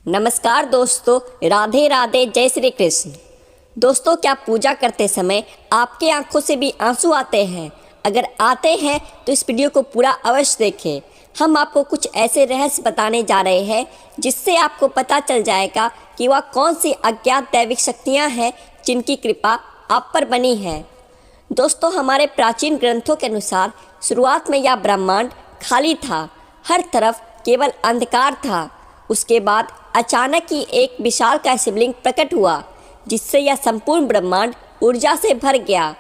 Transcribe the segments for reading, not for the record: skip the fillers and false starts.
नमस्कार दोस्तों, राधे राधे, जय श्री कृष्ण। दोस्तों, क्या पूजा करते समय आपके आंखों से भी आंसू आते हैं? अगर आते हैं तो इस वीडियो को पूरा अवश्य देखें। हम आपको कुछ ऐसे रहस्य बताने जा रहे हैं जिससे आपको पता चल जाएगा कि वह कौन सी अज्ञात दैविक शक्तियाँ हैं जिनकी कृपा आप पर बनी है। दोस्तों, हमारे प्राचीन ग्रंथों के अनुसार शुरुआत में यह ब्रह्मांड खाली था, हर तरफ केवल अंधकार था। उसके बाद अचानक ही एक विशालकाय शिवलिंग प्रकट हुआ जिससे यह संपूर्ण ब्रह्मांड ऊर्जा से भर गया।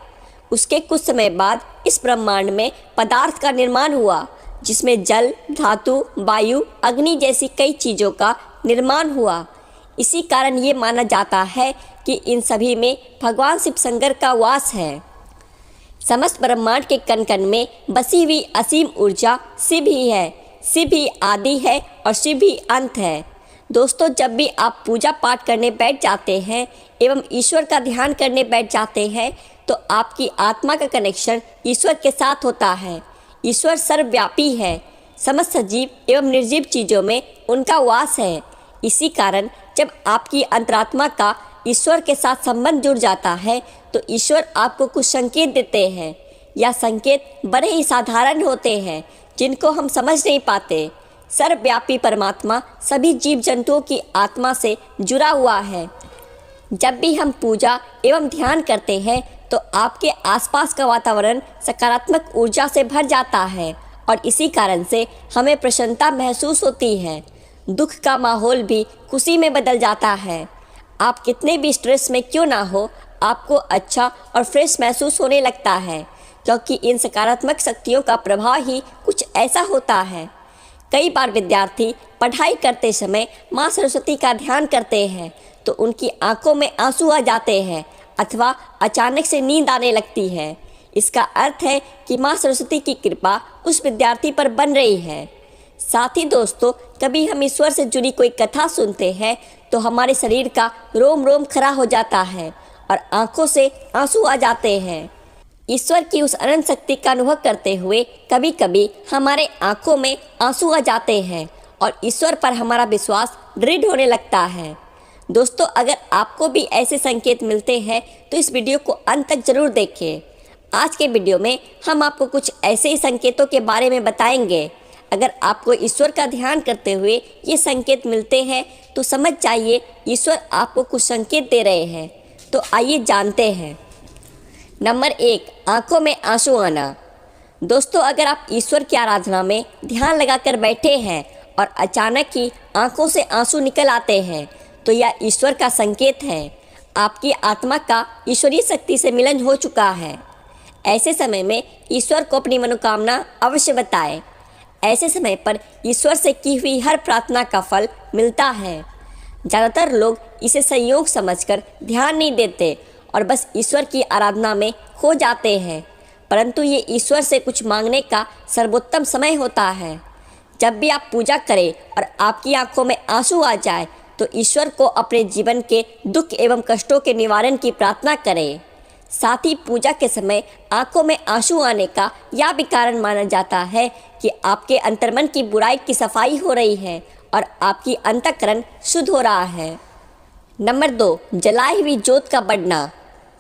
उसके कुछ समय बाद इस ब्रह्मांड में पदार्थ का निर्माण हुआ जिसमें जल, धातु, वायु, अग्नि जैसी कई चीज़ों का निर्माण हुआ। इसी कारण ये माना जाता है कि इन सभी में भगवान शिव शंकर का वास है। समस्त ब्रह्मांड के कण कण में बसी हुई असीम ऊर्जा शिव ही है। शिव ही आदि है और शिव ही अंत है। दोस्तों, जब भी आप पूजा पाठ करने बैठ जाते हैं एवं ईश्वर का ध्यान करने बैठ जाते हैं तो आपकी आत्मा का कनेक्शन ईश्वर के साथ होता है। ईश्वर सर्वव्यापी है, समस्त सजीव एवं निर्जीव चीज़ों में उनका वास है। इसी कारण जब आपकी अंतरात्मा का ईश्वर के साथ संबंध जुड़ जाता है तो ईश्वर आपको कुछ संकेत देते हैं। यह संकेत बड़े ही साधारण होते हैं जिनको हम समझ नहीं पाते। सर्वव्यापी परमात्मा सभी जीव जंतुओं की आत्मा से जुड़ा हुआ है। जब भी हम पूजा एवं ध्यान करते हैं तो आपके आसपास का वातावरण सकारात्मक ऊर्जा से भर जाता है और इसी कारण से हमें प्रसन्नता महसूस होती है। दुख का माहौल भी खुशी में बदल जाता है। आप कितने भी स्ट्रेस में क्यों ना हो, आपको अच्छा और फ्रेश महसूस होने लगता है, क्योंकि इन सकारात्मक शक्तियों का प्रभाव ही कुछ ऐसा होता है। कई बार विद्यार्थी पढ़ाई करते समय माँ सरस्वती का ध्यान करते हैं तो उनकी आंखों में आंसू आ जाते हैं अथवा अचानक से नींद आने लगती है। इसका अर्थ है कि माँ सरस्वती की कृपा उस विद्यार्थी पर बन रही है। साथ ही दोस्तों, कभी हम ईश्वर से जुड़ी कोई कथा सुनते हैं तो हमारे शरीर का रोम रोम खड़ा हो जाता है और आंखों से आंसू आ जाते हैं। ईश्वर की उस अनंत शक्ति का अनुभव करते हुए कभी कभी हमारे आंखों में आंसू आ जाते हैं और ईश्वर पर हमारा विश्वास दृढ़ होने लगता है। दोस्तों, अगर आपको भी ऐसे संकेत मिलते हैं तो इस वीडियो को अंत तक जरूर देखें। आज के वीडियो में हम आपको कुछ ऐसे ही संकेतों के बारे में बताएंगे। अगर आपको ईश्वर का ध्यान करते हुए ये संकेत मिलते हैं तो समझ जाइए ईश्वर आपको कुछ संकेत दे रहे हैं। तो आइए जानते हैं। नंबर 1, आंखों में आंसू आना। दोस्तों, अगर आप ईश्वर की आराधना में ध्यान लगाकर बैठे हैं और अचानक ही आंखों से आंसू निकल आते हैं तो यह ईश्वर का संकेत है। आपकी आत्मा का ईश्वरीय शक्ति से मिलन हो चुका है। ऐसे समय में ईश्वर को अपनी मनोकामना अवश्य बताएं। ऐसे समय पर ईश्वर से की हुई हर प्रार्थना का फल मिलता है। ज़्यादातर लोग इसे संयोग समझकर ध्यान नहीं देते और बस ईश्वर की आराधना में खो जाते हैं, परंतु ये ईश्वर से कुछ मांगने का सर्वोत्तम समय होता है। जब भी आप पूजा करें और आपकी आंखों में आंसू आ जाए तो ईश्वर को अपने जीवन के दुख एवं कष्टों के निवारण की प्रार्थना करें। साथ ही पूजा के समय आंखों में आंसू आने का यह भी कारण माना जाता है कि आपके अंतर्मन की बुराई की सफाई हो रही है और आपकी अंतःकरण शुद्ध हो रहा है। नंबर 2, जलाई हुई ज्योत का बढ़ना।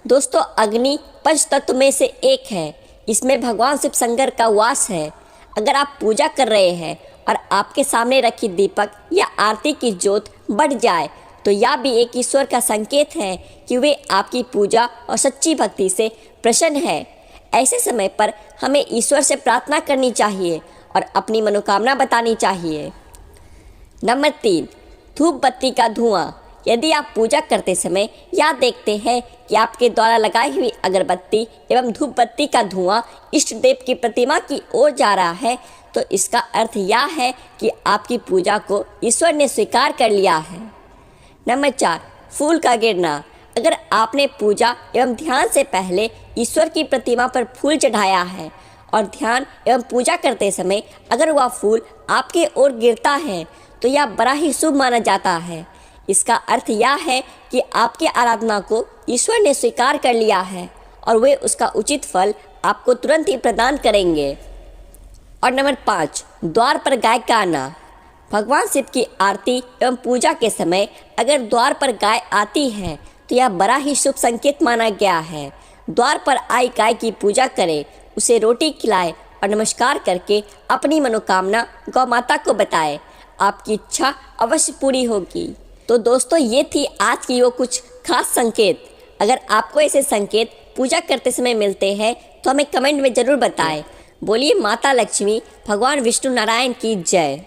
दोस्तों, अग्नि पंच तत्व में से एक है। इसमें भगवान शिव शंकर का वास है। अगर आप पूजा कर रहे हैं और आपके सामने रखी दीपक या आरती की ज्योत बढ़ जाए तो यह भी एक ईश्वर का संकेत है कि वे आपकी पूजा और सच्ची भक्ति से प्रसन्न है। ऐसे समय पर हमें ईश्वर से प्रार्थना करनी चाहिए और अपनी मनोकामना बतानी चाहिए। नंबर 3, धूप बत्ती का धुआं। यदि आप पूजा करते समय यह देखते हैं कि आपके द्वारा लगाई हुई अगरबत्ती एवं धूप बत्ती का धुआं इष्ट देव की प्रतिमा की ओर जा रहा है तो इसका अर्थ यह है कि आपकी पूजा को ईश्वर ने स्वीकार कर लिया है। नंबर 4, फूल का गिरना। अगर आपने पूजा एवं ध्यान से पहले ईश्वर की प्रतिमा पर फूल चढ़ाया है और ध्यान एवं पूजा करते समय अगर वह फूल आपके ओर गिरता है तो यह बड़ा ही शुभ माना जाता है। इसका अर्थ यह है कि आपकी आराधना को ईश्वर ने स्वीकार कर लिया है और वे उसका उचित फल आपको तुरंत ही प्रदान करेंगे। और नंबर 5, द्वार पर गाय का आना। भगवान शिव की आरती एवं पूजा के समय अगर द्वार पर गाय आती है तो यह बड़ा ही शुभ संकेत माना गया है। द्वार पर आई गाय की पूजा करें, उसे रोटी खिलाएं और नमस्कार करके अपनी मनोकामना गौ माता को बताएं। आपकी इच्छा अवश्य पूरी होगी। तो दोस्तों, ये थी आज की वो कुछ खास संकेत। अगर आपको ऐसे संकेत पूजा करते समय मिलते हैं तो हमें कमेंट में ज़रूर बताएं। बोलिए माता लक्ष्मी, भगवान विष्णु नारायण की जय।